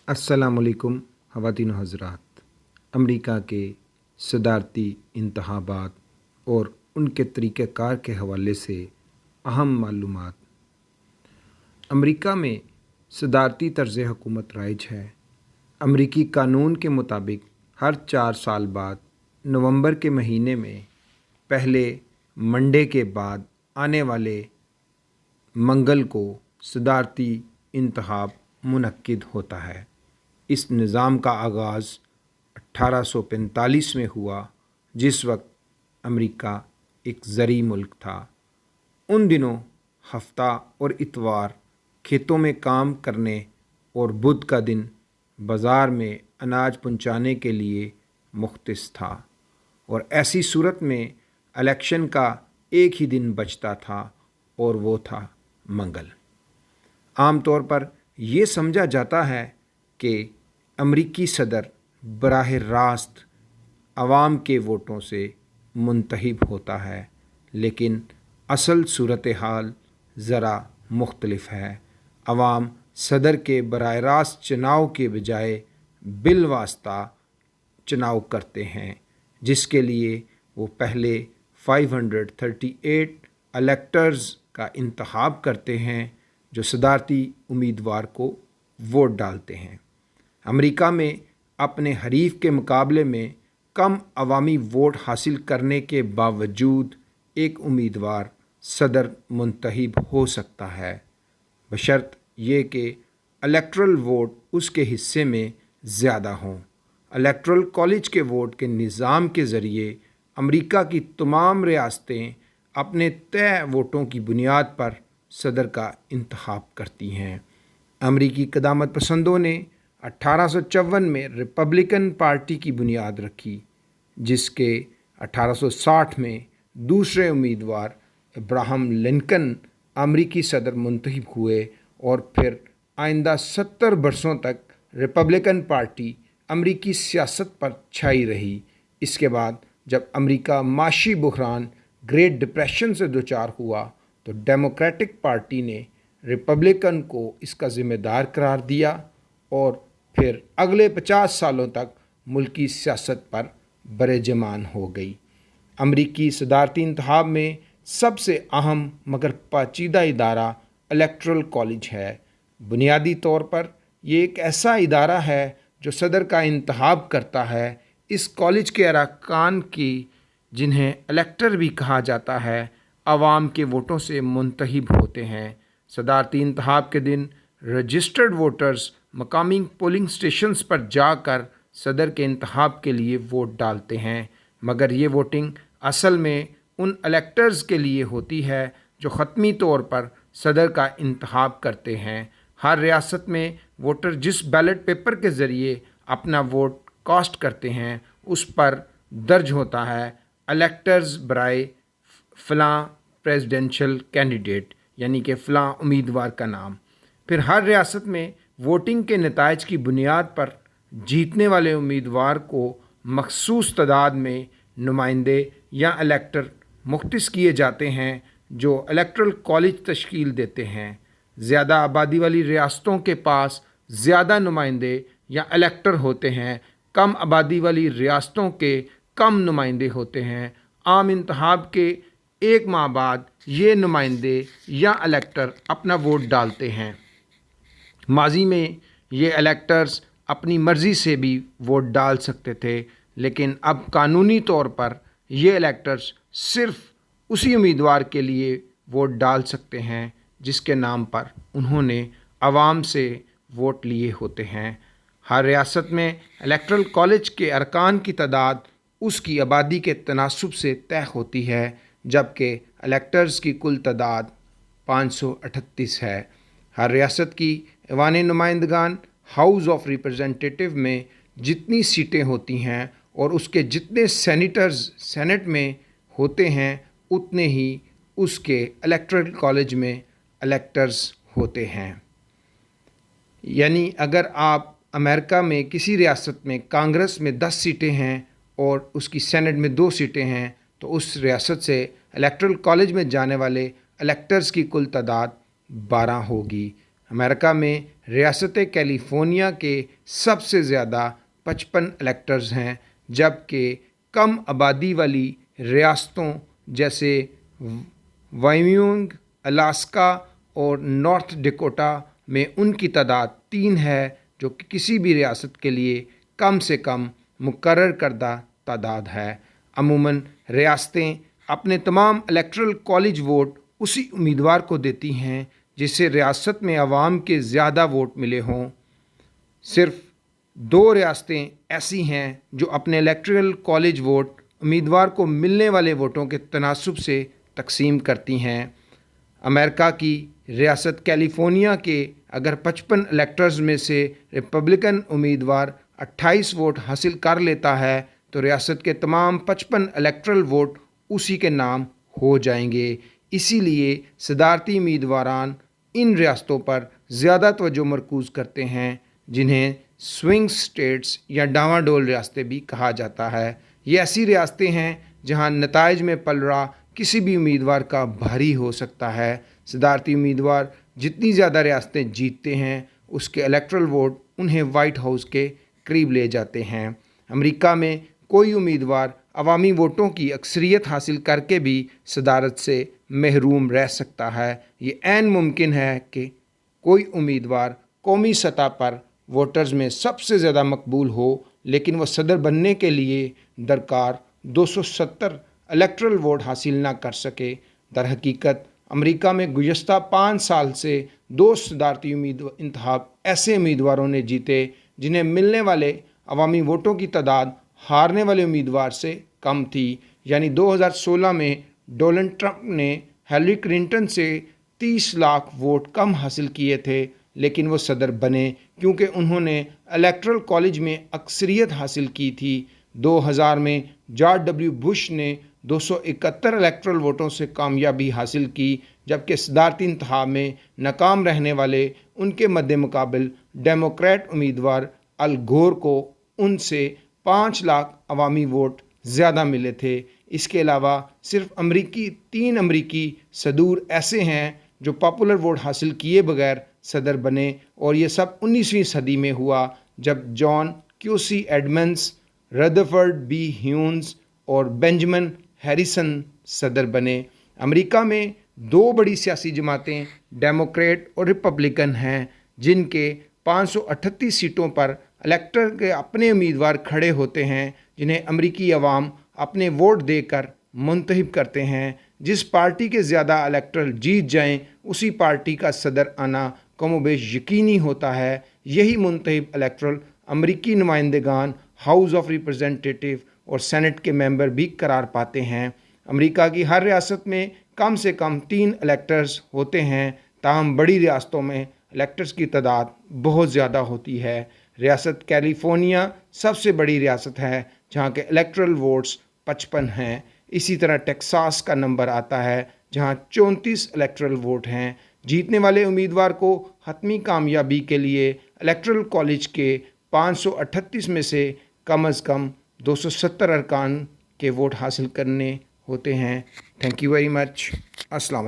अस्सलाम वालेकुम ख़वातीन व हज़रात। अमरीका के सदारती इंतख़ाबात और उनके तरीक़ाकार के हवाले से अहम मालूमात। अमरीका में सदारती तर्ज़ हुकूमत राइज है। अमरीकी कानून के मुताबिक हर 4 साल बाद नवंबर के महीने में पहले मंडे के बाद आने वाले मंगल को सदारती इंतख़ाब मुनक्किद होता है। इस निज़ाम का आगाज़ 1845 में हुआ, जिस वक्त अमेरिका एक ज़री मुल्क था। उन दिनों हफ्ता और इतवार खेतों में काम करने और बुध का दिन बाज़ार में अनाज पहुंचाने के लिए मुख्तस था, और ऐसी सूरत में इलेक्शन का एक ही दिन बचता था और वो था मंगल। आम तौर पर यह समझा जाता है कि अमरीकी सदर बराह रास्त अवाम के वोटों से मुंतखब होता है, लेकिन असल सूरत हाल ज़रा मुख्तलिफ है। अवाम सदर के बराह रास्त चुनाव के बजाय बिलवास्ता चुनाव करते हैं, जिसके लिए वो पहले 538 इलेक्टर्स का इंतखाब करते हैं जो सदारती उम्मीदवार को वोट डालते हैं। अमेरिका में अपने हरीफ के मुकाबले में कम अवामी वोट हासिल करने के बावजूद एक उम्मीदवार सदर मुंतखब हो सकता है, बशर्त ये कि इलेक्ट्रल वोट उसके हिस्से में ज़्यादा हों। इलेक्ट्रल कॉलेज के वोट के निज़ाम के ज़रिए अमेरिका की तमाम रियासतें अपने तय वोटों की बुनियाद पर सदर का इंतखाब करती हैं। अमरीकी क़दामत पसंदों ने 1854 में रिपब्लिकन पार्टी की बुनियाद रखी, जिसके 1860 में दूसरे उम्मीदवार अब्राहम लिंकन अमरीकी सदर मुंतखब हुए, और फिर आइंदा 70 बरसों तक रिपब्लिकन पार्टी अमरीकी सियासत पर छाई रही। इसके बाद जब अमरीका माशी बहरान ग्रेट डिप्रेशन से दोचार हुआ तो डेमोक्रेटिक पार्टी ने रिपब्लिकन को इसका ज़िम्मेदार करार दिया, और फिर अगले 50 सालों तक मुल्की सियासत पर बरेजमान हो गई। अमरीकी सदारती इंतखाब में सबसे अहम मगर पाचीदा इदारा इलेक्ट्रल कॉलेज है। बुनियादी तौर पर ये एक ऐसा इदारा है जो सदर का इंतखाब करता है। इस कॉलेज के अरकान की, जिन्हें इलेक्टर भी कहा जाता है, आवाम के वोटों से मुंतखब होते हैं। सदारती इंतखाब के दिन रजिस्टर्ड वोटर्स मकामी पोलिंग स्टेशंस पर जाकर सदर के इंतखाब के लिए वोट डालते हैं, मगर ये वोटिंग असल में उन इलेक्टर्स के लिए होती है जो ख़त्मी तौर पर सदर का इंतखाब करते हैं। हर रियासत में वोटर जिस बैलेट पेपर के ज़रिए अपना वोट कास्ट करते हैं उस पर दर्ज होता है इलेक्टर्स बराए फ़लाँ प्रेसिडेंशियल कैंडिडेट, यानी कि फ़लाँ उम्मीदवार का नाम। फिर हर रियासत में वोटिंग के नताइज की बुनियाद पर जीतने वाले उम्मीदवार को मखसूस तादाद में नुमाइंदे या इलेक्टर मुख्तस किए जाते हैं जो इलेक्ट्रल कॉलेज तश्कील देते हैं। ज़्यादा आबादी वाली रियासतों के पास ज़्यादा नुमाइंदे या इलेक्टर होते हैं, कम आबादी वाली रियासतों के कम नुमाइंदे होते हैं। आम इंतखाब के एक माह बाद ये नुमाइंदे या इलेक्टर अपना वोट डालते हैं। माजी में ये इलेक्टर्स अपनी मर्ज़ी से भी वोट डाल सकते थे, लेकिन अब कानूनी तौर पर ये इलेक्टर्स सिर्फ़ उसी उम्मीदवार के लिए वोट डाल सकते हैं जिसके नाम पर उन्होंने आवाम से वोट लिए होते हैं। हर रियासत में इलेक्ट्रल कॉलेज के अरकान की तादाद उसकी आबादी के तनासुब से तय होती है, जबकि इलेक्टर्स की कुल तादाद 538 है। हर रियासत की ऐवान नुमाइंदगान हाउस ऑफ रिप्रेजेंटेटिव में जितनी सीटें होती हैं और उसके जितने सेनेटर्स सेनेट में होते हैं, उतने ही उसके इलेक्ट्रल कॉलेज में इलेक्टर्स होते हैं। यानी अगर आप अमेरिका में किसी रियासत में कांग्रेस में 10 सीटें हैं और उसकी सेनेट में 2 सीटें हैं, तो उस रियासत से इलेक्ट्रल कॉलेज में जाने वाले इलेक्टर्स की कुल तादाद 12 होगी। अमेरिका में ریاست کیلیفورنیا کے سب سے زیادہ 55 الیکٹرز ہیں، جبکہ کم آبادی والی ریاستوں جیسے وائیومنگ، الاسکا اور نارتھ ڈیکوٹا میں ان کی تعداد 3 ہے، جو کہ کسی بھی ریاست کے لیے کم سے کم مقرر کردہ تعداد ہے۔ عموماً ریاستیں اپنے تمام الیکٹرل کالج ووٹ اسی امیدوار کو دیتی ہیں جسے ریاست میں عوام کے زیادہ ووٹ ملے ہوں۔ صرف 2 ریاستیں ایسی ہیں جو اپنے الیکٹرل کالج ووٹ امیدوار کو ملنے والے ووٹوں کے تناسب سے تقسیم کرتی ہیں۔ امریکہ کی ریاست کیلیفورنیا کے اگر 55 الیکٹرز میں سے ریپبلکن امیدوار 28 ووٹ حاصل کر لیتا ہے تو ریاست کے تمام 55 الیکٹرل ووٹ اسی کے نام ہو جائیں گے۔ اسی لیے صدارتی امیدواران ان ریاستوں پر زیادہ توجہ مرکوز کرتے ہیں جنہیں سوئنگ سٹیٹس یا ڈاواں ڈول ریاستیں بھی کہا جاتا ہے۔ یہ ایسی ریاستیں ہیں جہاں نتائج میں پلڑا کسی بھی امیدوار کا بھاری ہو سکتا ہے۔ صدارتی امیدوار جتنی زیادہ ریاستیں جیتتے ہیں اس کے الیکٹرل ووٹ انہیں وائٹ ہاؤس کے قریب لے جاتے ہیں۔ امریکہ میں کوئی امیدوار عوامی ووٹوں کی اکثریت حاصل کر کے بھی صدارت سے محروم رہ سکتا ہے۔ یہ عین ممکن ہے کہ کوئی امیدوار قومی سطح پر ووٹرز میں سب سے زیادہ مقبول ہو لیکن وہ صدر بننے کے لیے درکار 270 الیکٹرل ووٹ حاصل نہ کر سکے۔ در حقیقت امریکہ میں گزشتہ 5 سال سے 2 صدارتی انتخاب ایسے امیدواروں نے جیتے جنہیں ملنے والے عوامی ووٹوں کی تعداد ہارنے والے امیدوار سے کم تھی۔ یعنی 2016 میں ڈونلڈ ٹرمپ نے ہیلری کلنٹن سے 30 لاکھ ووٹ کم حاصل کیے تھے، لیکن وہ صدر بنے کیونکہ انہوں نے الیکٹرل کالج میں اکثریت حاصل کی تھی۔ 2000 میں جارج ڈبلیو بش نے 271 الیکٹرل ووٹوں سے کامیابی حاصل کی، جبکہ صدارتی انتخاب میں ناکام رہنے والے ان کے مد مقابل ڈیموکریٹ امیدوار ال گور کو ان سے 5 لاکھ عوامی ووٹ زیادہ ملے تھے۔ اس کے علاوہ صرف 3 امریکی صدور ایسے ہیں جو پاپولر ووٹ حاصل کیے بغیر صدر بنے، اور یہ سب 19ویں صدی میں ہوا جب جان کیوسی ایڈمنڈز، ردرفرڈ بی ہیونز اور بینجمن ہیریسن صدر بنے۔ امریکہ میں 2 بڑی سیاسی جماعتیں ڈیموکریٹ اور ریپبلکن ہیں، جن کے 538 سیٹوں پر الیکٹر کے اپنے امیدوار کھڑے ہوتے ہیں جنہیں امریکی عوام اپنے ووٹ دے کر منتخب کرتے ہیں۔ جس پارٹی کے زیادہ الیکٹر جیت جائیں اسی پارٹی کا صدر آنا کم و بیش یقینی ہوتا ہے۔ یہی منتخب الیکٹرل امریکی نمائندگان ہاؤس آف ریپرزینٹیٹیو اور سینٹ کے ممبر بھی قرار پاتے ہیں۔ امریکہ کی ہر ریاست میں کم سے کم 3 الیکٹرز ہوتے ہیں، تاہم بڑی ریاستوں میں الیکٹرز کی تعداد بہت زیادہ ہوتی ہے۔ ریاست کیلیفورنیا سب سے بڑی ریاست ہے جہاں کے الیکٹرل ووٹس 55 ہیں۔ اسی طرح ٹیکساس کا نمبر آتا ہے جہاں 34 الیکٹرل ووٹ ہیں۔ جیتنے والے امیدوار کو حتمی کامیابی کے لیے الیکٹرل کالج کے 538 میں سے کم از کم 270 ارکان کے ووٹ حاصل کرنے ہوتے ہیں۔ Thank you very much. السلام علیکم۔